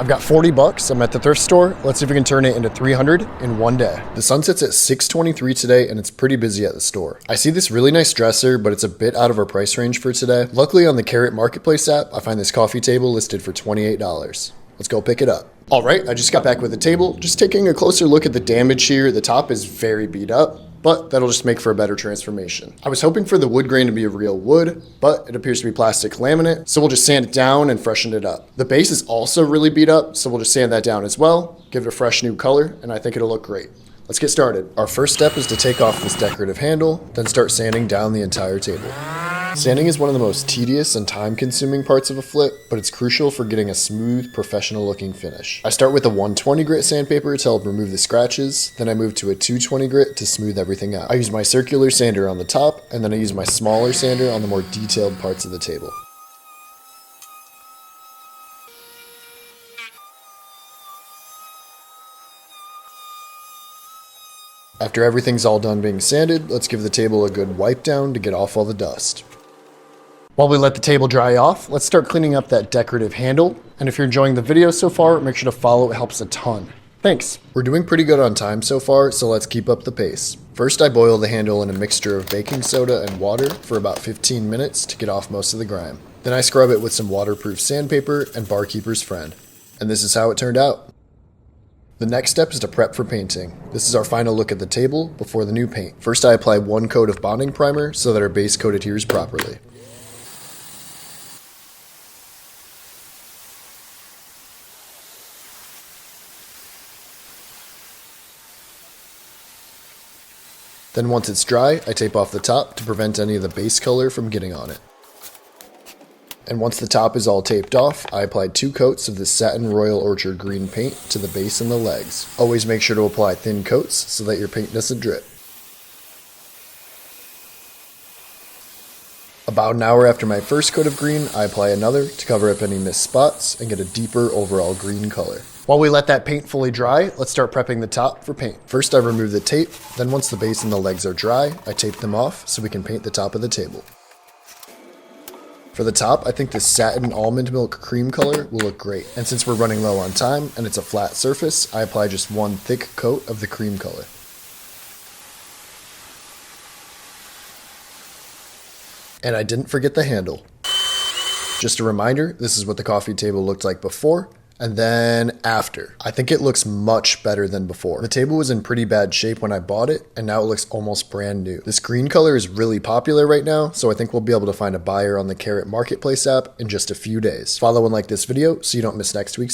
I've got 40 bucks. I'm at the thrift store. Let's see if we can turn it into 300 in one day. The sun sets at 6:23 today and it's pretty busy at the store. I see this really nice dresser, but it's a bit out of our price range for today. Luckily on the Carrot Marketplace app, I find this coffee table listed for $28. Let's go pick it up. All right, I just got back with the table. Just taking a closer look at the damage here. The top is very beat up, but that'll just make for a better transformation. I was hoping for the wood grain to be a real wood, but it appears to be plastic laminate, so we'll just sand it down and freshen it up. The base is also really beat up, so we'll just sand that down as well, give it a fresh new color, and I think it'll look great. Let's get started. Our first step is to take off this decorative handle, then start sanding down the entire table. Sanding is one of the most tedious and time-consuming parts of a flip, but it's crucial for getting a smooth, professional-looking finish. I start with a 120 grit sandpaper to help remove the scratches, then I move to a 220 grit to smooth everything out. I use my circular sander on the top, and then I use my smaller sander on the more detailed parts of the table. After everything's all done being sanded, let's give the table a good wipe down to get off all the dust. While we let the table dry off, let's start cleaning up that decorative handle. And if you're enjoying the video so far, make sure to follow, it helps a ton. Thanks. We're doing pretty good on time so far, so let's keep up the pace. First, I boil the handle in a mixture of baking soda and water for about 15 minutes to get off most of the grime. Then I scrub it with some waterproof sandpaper and Barkeeper's Friend. And this is how it turned out. The next step is to prep for painting. This is our final look at the table before the new paint. First, I apply one coat of bonding primer so that our base coat adheres properly. Then once it's dry, I tape off the top to prevent any of the base color from getting on it. And once the top is all taped off, I applied 2 coats of this Satin Royal Orchard green paint to the base and the legs. Always make sure to apply thin coats so that your paint doesn't drip. About an hour after my first coat of green, I apply another to cover up any missed spots and get a deeper overall green color. While we let that paint fully dry, let's start prepping the top for paint. First I remove the tape, then once the base and the legs are dry, I tape them off so we can paint the top of the table. For the top, I think this satin almond milk cream color will look great. And since we're running low on time and it's a flat surface, I apply just one thick coat of the cream color. And I didn't forget the handle. Just a reminder, this is what the coffee table looked like before and then after. I think it looks much better than before. The table was in pretty bad shape when I bought it, and now it looks almost brand new. This green color is really popular right now, so I think we'll be able to find a buyer on the Carrot Marketplace app in just a few days. Follow and like this video so you don't miss next week's